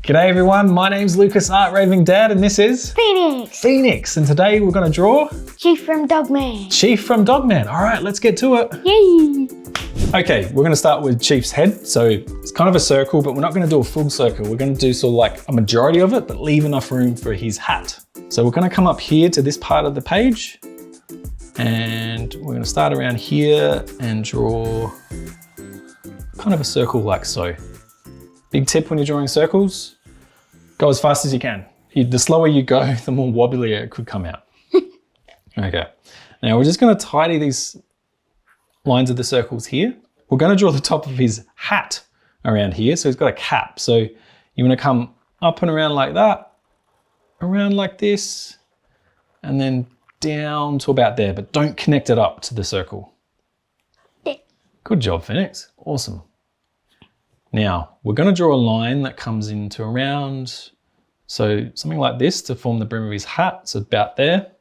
G'day everyone, my name's Lucas, Art Raving Dad, and this is Phoenix. And today we're gonna draw Chief from Dogman. Chief from Dogman. All right, let's get to it. Yay! Okay, we're gonna start with Chief's head. So it's kind of a circle, but we're not gonna do a full circle. We're gonna do sort of like a majority of it, but leave enough room for his hat. So we're gonna come up here to this part of the page, and we're gonna start around here and draw kind of a circle like so. Big tip when you're drawing circles, go as fast as you can. The slower you go, the more wobblier it could come out. Okay, now we're just gonna tidy these lines of the circles here. We're gonna draw the top of his hat around here. So he's got a cap. So you wanna come up and around like that, around like this, and then down to about there, but don't connect it up to the circle. Good job, Phoenix, awesome. Now, we're gonna draw a line that comes into around, so something like this to form the brim of his hat, so about there.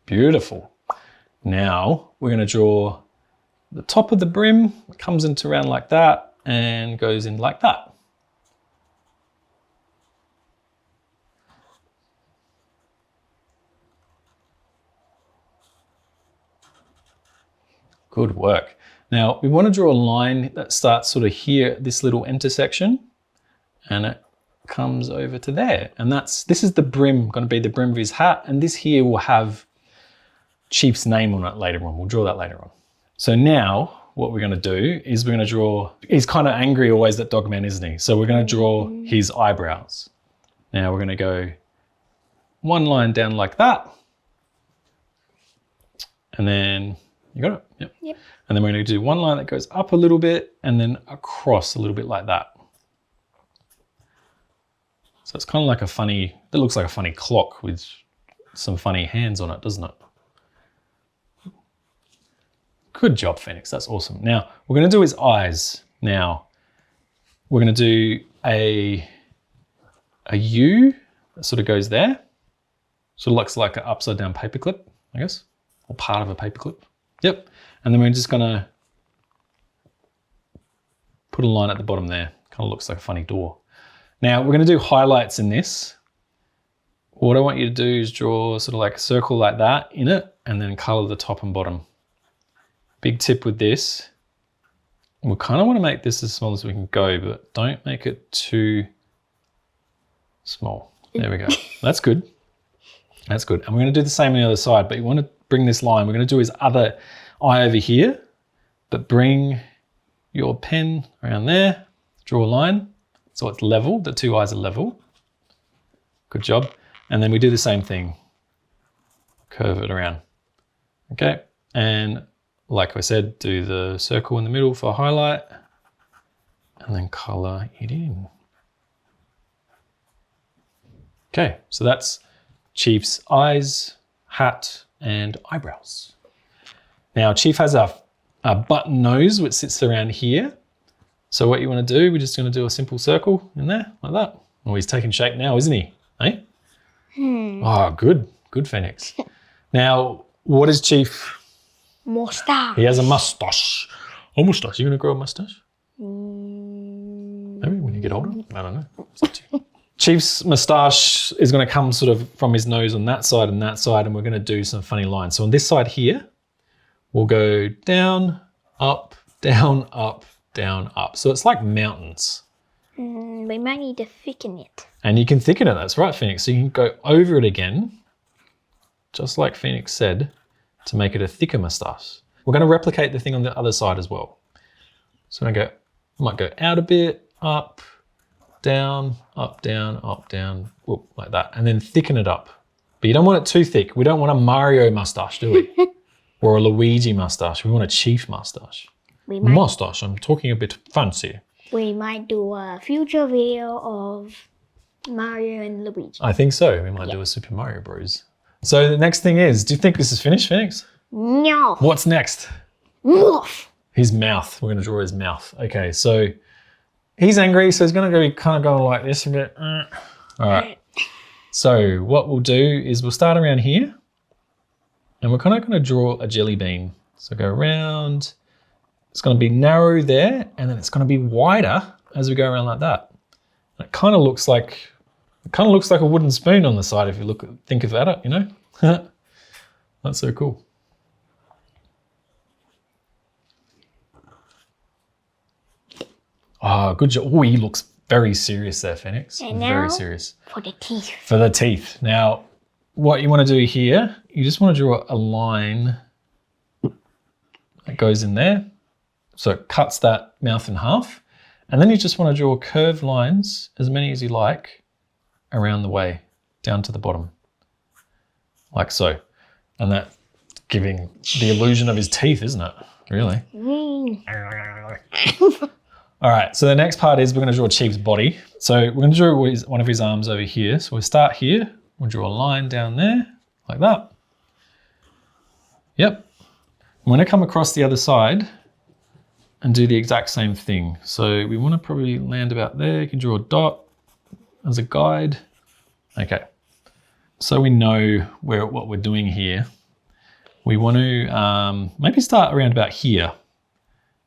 Beautiful. Now, we're gonna draw the top of the brim, it comes into around like that and goes in like that. Good work. Now we want to draw a line that starts sort of here, this little intersection, and it comes over to there. And this is the brim, going to be the brim of his hat. And this here will have Chief's name on it later on. We'll draw that later on. So now what we're going to do is we're going to draw, he's kind of angry always at Dogman, isn't he? So we're going to draw his eyebrows. Now we're going to go one line down like that. And then you got it? Yep. Yep. And then we're going to do one line that goes up a little bit and then across a little bit like that. So it's kind of like a funny, that looks like a funny clock with some funny hands on it, doesn't it? Good job, Phoenix. That's awesome. Now, we're going to do his eyes. Now, we're going to do a U that sort of goes there. Sort of looks like an upside down paperclip, I guess, or part of a paperclip. Yep, and then we're just gonna put a line at the bottom there. Kind of looks like a funny door. Now we're gonna do highlights in this. What I want you to do is draw sort of like a circle like that in it and then color the top and bottom. Big tip with this, we kind of want to make this as small as we can go, but don't make it too small. There we go, that's good. That's good. And we're gonna do the same on the other side, but you want to bring this line. We're going to do his other eye over here, but bring your pen around there, draw a line. So it's level, the two eyes are level. Good job. And then we do the same thing, curve it around. Okay. And like I said, do the circle in the middle for a highlight and then color it in. Okay. So that's Chief's eyes, hat, and eyebrows. Now Chief has a button nose which sits around here. So what you want to do, we're just going to do a simple circle in there like that. Oh, he's taking shape now, isn't he? Eh? Oh, good. Good, Phoenix. Now, what is Chief? Mustache. He has a mustache. Oh, mustache. You going to grow a mustache? Maybe when you get older? I don't know. It's up to you. Chief's moustache is going to come sort of from his nose on that side and that side, and we're going to do some funny lines. So on this side here, we'll go down, up, down, up, down, up. So it's like mountains. We might need to thicken it. And you can thicken it, that's right, Phoenix. So you can go over it again, just like Phoenix said, to make it a thicker moustache. We're going to replicate the thing on the other side as well. So I might go out a bit, up, down, up, down, whoop, like that, and then thicken it up. But you don't want it too thick. We don't want a Mario mustache, do we? Or a Luigi mustache. We want a Chief mustache. Mustache, I'm talking a bit fancy. We might do a future video of Mario and Luigi. I think so. We might do a Super Mario Bros. So the next thing is, do you think this is finished, Phoenix? No. What's next? Mouth. His mouth. We're going to draw his mouth. Okay, so he's angry, so he's going to go kind of go like this a bit. All right. So what we'll do is we'll start around here and we're kind of going to draw a jelly bean. So go around, it's going to be narrow there and then it's going to be wider as we go around like that. And it kind of looks like a wooden spoon on the side if you think about it, you know? That's so cool. Oh, good job. Oh, he looks very serious there, Phoenix. And very now serious. for the teeth. For the teeth. Now, what you want to do here, you just want to draw a line that goes in there. So it cuts that mouth in half. And then you just want to draw curved lines, as many as you like, around the way, down to the bottom. Like so. And that's giving the illusion of his teeth, isn't it? Really? All right, so the next part is we're going to draw Chief's body. So we're going to draw one of his arms over here. So we'll start here. We'll draw a line down there, like that. Yep. I'm going to come across the other side and do the exact same thing. So we want to probably land about there. You can draw a dot as a guide. Okay. So we know what we're doing here. We want to maybe start around about here.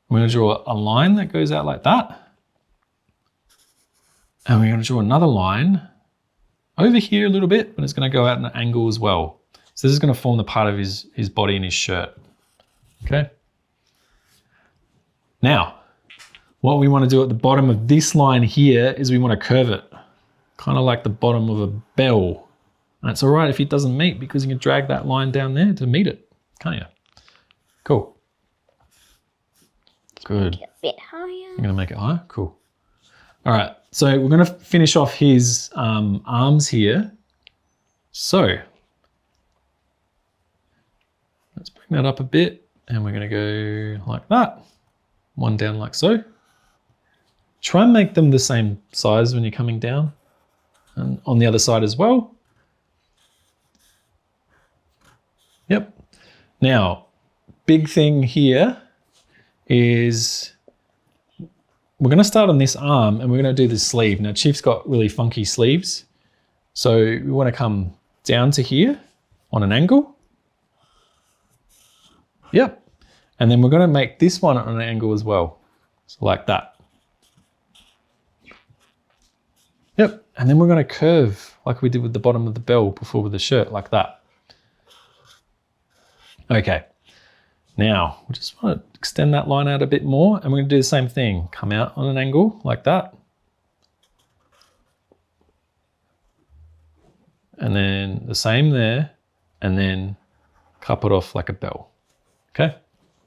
We're going to draw a line that goes out like that. And we're going to draw another line over here a little bit, but it's going to go out at an angle as well. So this is going to form the part of his body and his shirt. Okay. Now, what we want to do at the bottom of this line here is we want to curve it, kind of like the bottom of a bell. And it's all right if it doesn't meet because you can drag that line down there to meet it, can't you? Cool. Good. A bit higher. You're going to make it higher? Cool. All right, so we're going to finish off his arms here. So let's bring that up a bit and we're going to go like that. One down like so. Try and make them the same size when you're coming down and on the other side as well. Yep. Now, big thing here is we're going to start on this arm and we're going to do the sleeve. Now, Chief's got really funky sleeves. So we want to come down to here on an angle. Yep. And then we're going to make this one on an angle as well. So like that. Yep. And then we're going to curve like we did with the bottom of the bell before with the shirt, like that. Okay. Now, we just want to extend that line out a bit more and we're going to do the same thing. Come out on an angle like that. And then the same there and then cup it off like a bell. Okay?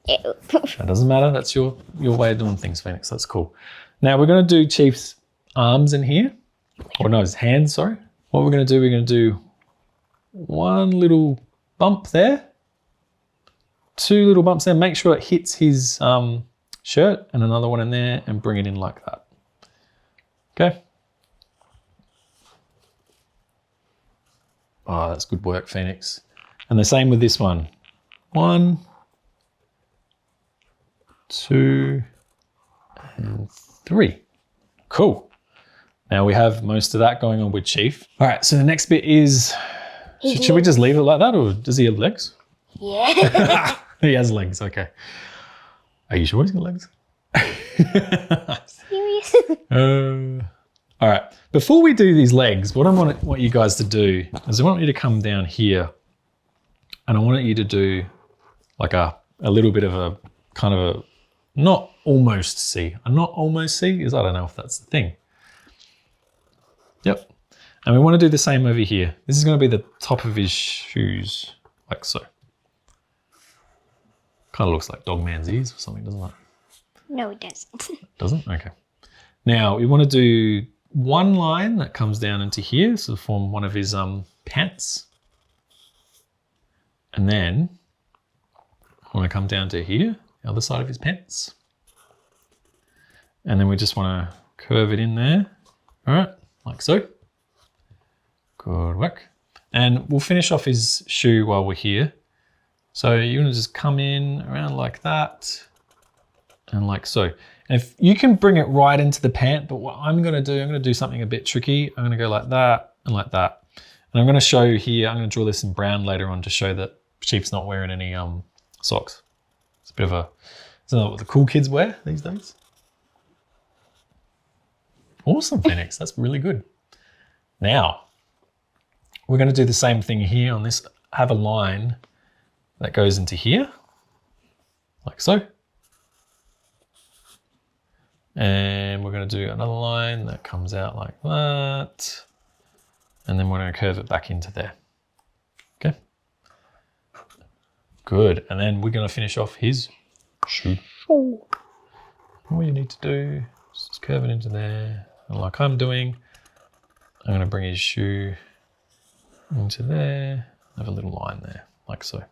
That doesn't matter. That's your way of doing things, Phoenix. That's cool. Now we're going to do Chief's arms in here. Or no, his hands, sorry. What we're going to do, we're going to do one little bump there. Two little bumps there. Make sure it hits his shirt and another one in there and bring it in like that. Okay. Oh, that's good work, Phoenix. And the same with this one. 1, 2, and 3. Cool. Now we have most of that going on with Chief. All right, so the next bit is, should we just leave it like that or does he have legs? Yeah. He has legs, okay. Are you sure he's got legs? Serious? All right, before we do these legs, what I want you guys to do is I want you to come down here and I want you to do like a little bit of a kind of a, not almost C. A not almost C, because I don't know if that's the thing. Yep. And we want to do the same over here. This is going to be the top of his shoes, like so. Kind of looks like Dogman's ears or something, doesn't it? No, it doesn't. Doesn't? Okay. Now we want to do one line that comes down into here, so to form one of his pants. And then I want to come down to here, the other side of his pants. And then we just want to curve it in there. All right, like so. Good work. And we'll finish off his shoe while we're here. So you're going to just come in around like that and like so. And if you can bring it right into the pant, but what I'm going to do something a bit tricky. I'm going to go like that and like that. And I'm going to show here, I'm going to draw this in brown later on to show that Chief's not wearing any socks. It's a bit of a, isn't that what the cool kids wear these days? Awesome, Phoenix. That's really good. Now, we're going to do the same thing here on this. Have a line that goes into here, like so. And we're going to do another line that comes out like that. And then we're going to curve it back into there. Okay. Good. And then we're going to finish off his shoe. All you need to do is just curve it into there. And like I'm doing, I'm going to bring his shoe into there. Have a little line there, like so.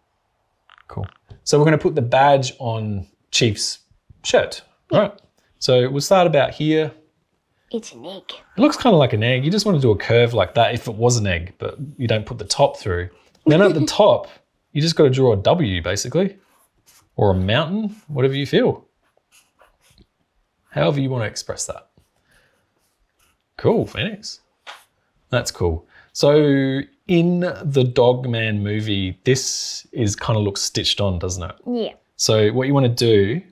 Cool. So we're going to put the badge on Chief's shirt. All right. So we'll start about here. It's an egg. It looks kind of like an egg. You just want to do a curve like that if it was an egg, but you don't put the top through. Then at the top, you just got to draw a W basically, or a mountain, whatever you feel. However you want to express that. Cool, Phoenix. That's cool. So in the Dogman movie, this is kind of looks stitched on, doesn't it? Yeah. So what you want to do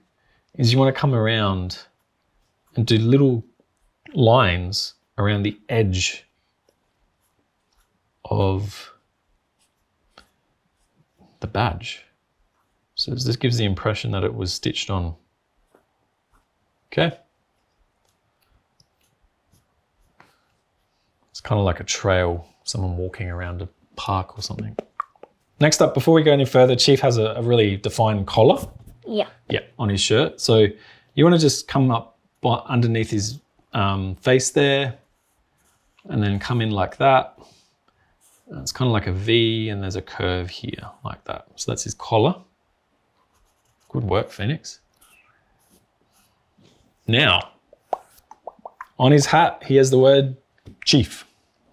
is you want to come around and do little lines around the edge of the badge. So this gives the impression that it was stitched on. Okay. It's kind of like a trail, someone walking around a park or something. Next up, before we go any further, Chief has a really defined collar. Yeah. Yeah, on his shirt. So you want to just come up underneath his face there and then come in like that. And it's kind of like a V and there's a curve here like that. So that's his collar. Good work, Phoenix. Now, on his hat, he has the word Chief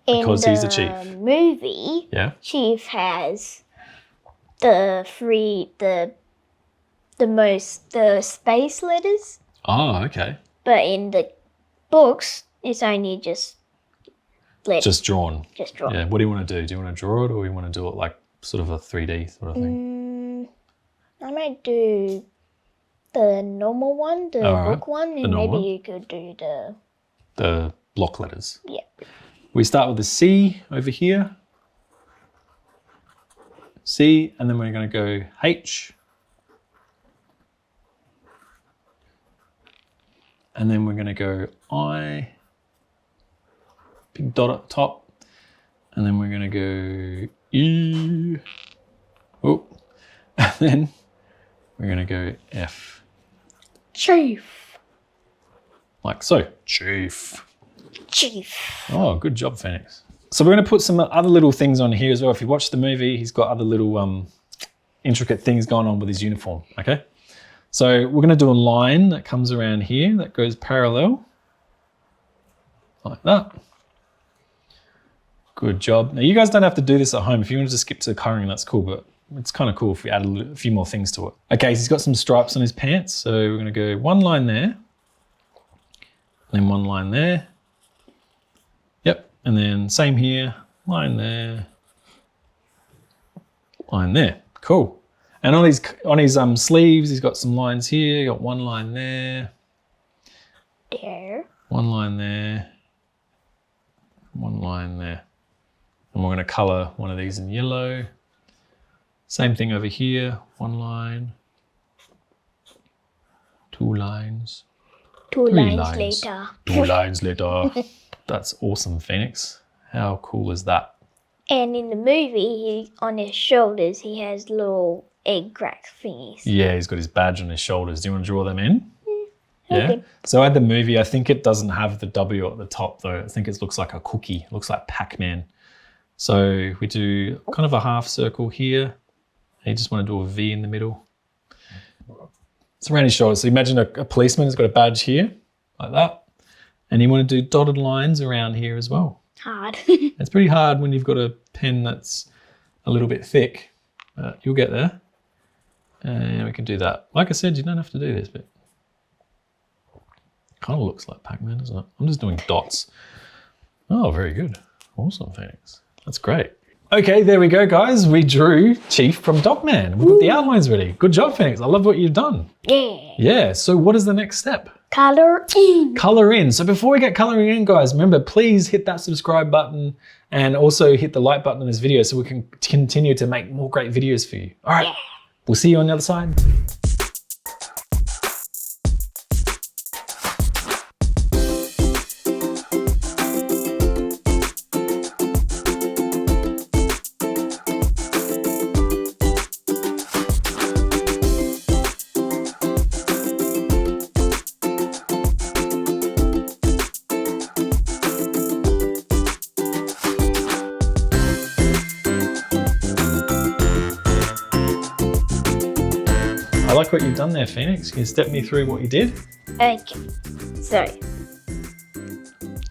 because he's the chief. In the movie, Yeah. Chief has the space letters. Oh, okay. But in the books, it's only just letters. Just drawn. Just drawn. Yeah. What do you want to do? Do you want to draw it or you want to do it like sort of a 3D sort of thing? I might do the normal one, the book one, and maybe you could do the block letters. Yeah. We start with the C over here. C, and then we're going to go H. And then we're going to go I. Big dot at the top. And then we're going to go E. Oh. And then we're going to go F. Chief. Like so. Chief. Chief. Oh, good job, Phoenix. So we're going to put some other little things on here as well. If you watch the movie, he's got other little intricate things going on with his uniform, okay? So we're going to do a line that comes around here that goes parallel, like that. Good job. Now you guys don't have to do this at home. If you want to just skip to the colouring, that's cool, but it's kind of cool if we add a few more things to it. Okay, so he's got some stripes on his pants. So we're going to go one line there, then one line there. Yep, and then same here, line there, line there. Cool. And on his sleeves, he's got some lines here. You got one line there. There. One line there. One line there. And we're going to colour one of these in yellow. Same thing over here. One line. Two lines. Two Three lines later. 2 lines later. That's awesome, Phoenix. How cool is that? And in the movie, on his shoulders, he has little egg crack thingies. Yeah, he's got his badge on his shoulders. Do you want to draw them in? Yeah. Okay. So at the movie, I think it doesn't have the W at the top though. I think it looks like a cookie. It looks like Pac-Man. So we do kind of a half circle here. And you just want to do a V in the middle. It's around his shoulders. So imagine a policeman has got a badge here, like that. And you want to do dotted lines around here as well. Hard. It's pretty hard when you've got a pen that's a little bit thick, but you'll get there. And we can do that. Like I said, you don't have to do this, but kind of looks like Pac-Man, doesn't it? I'm just doing dots. Oh, very good. Awesome, Phoenix. That's great. Okay, there we go, guys. We drew Chief from Dogman. We've got the outlines ready. Good job, Phoenix. I love what you've done. Yeah. Yeah, so what is the next step? Color in. Color in. So before we get coloring in, guys, remember, please hit that subscribe button and also hit the like button on this video so we can continue to make more great videos for you. All right, we'll see you on the other side. I like what you've done there, Phoenix. Can you step me through what you did? Okay, so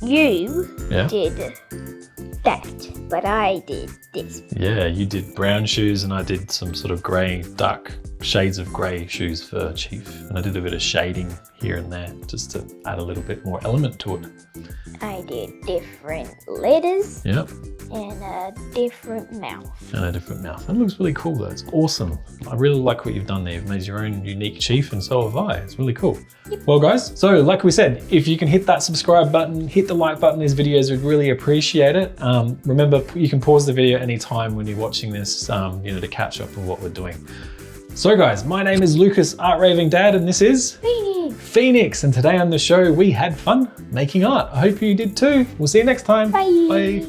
you did that, but I did this. Yeah, you did brown shoes and I did some sort of grey, dark shades of grey shoes for Chief. And I did a bit of shading here and there just to add a little bit more element to it. I did different letters. Yep. And a different mouth. And a different mouth. That looks really cool though. It's awesome. I really like what you've done there. You've made your own unique Chief and so have I. It's really cool. Yep. Well guys, so like we said, if you can hit that subscribe button, hit the like button, these videos, we'd really appreciate it. Remember, you can pause the video anytime when you're watching this, to catch up on what we're doing. So guys, my name is Lucas, Art Raving Dad, and this is Phoenix. And today on the show, we had fun making art. I hope you did too. We'll see you next time. Bye. Bye.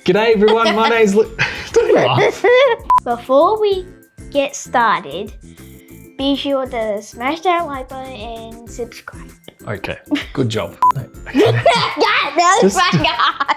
G'day everyone, my name's Don't laugh. Before we get started, be sure to smash that like button and subscribe. Okay, good job. Yeah, that was my God.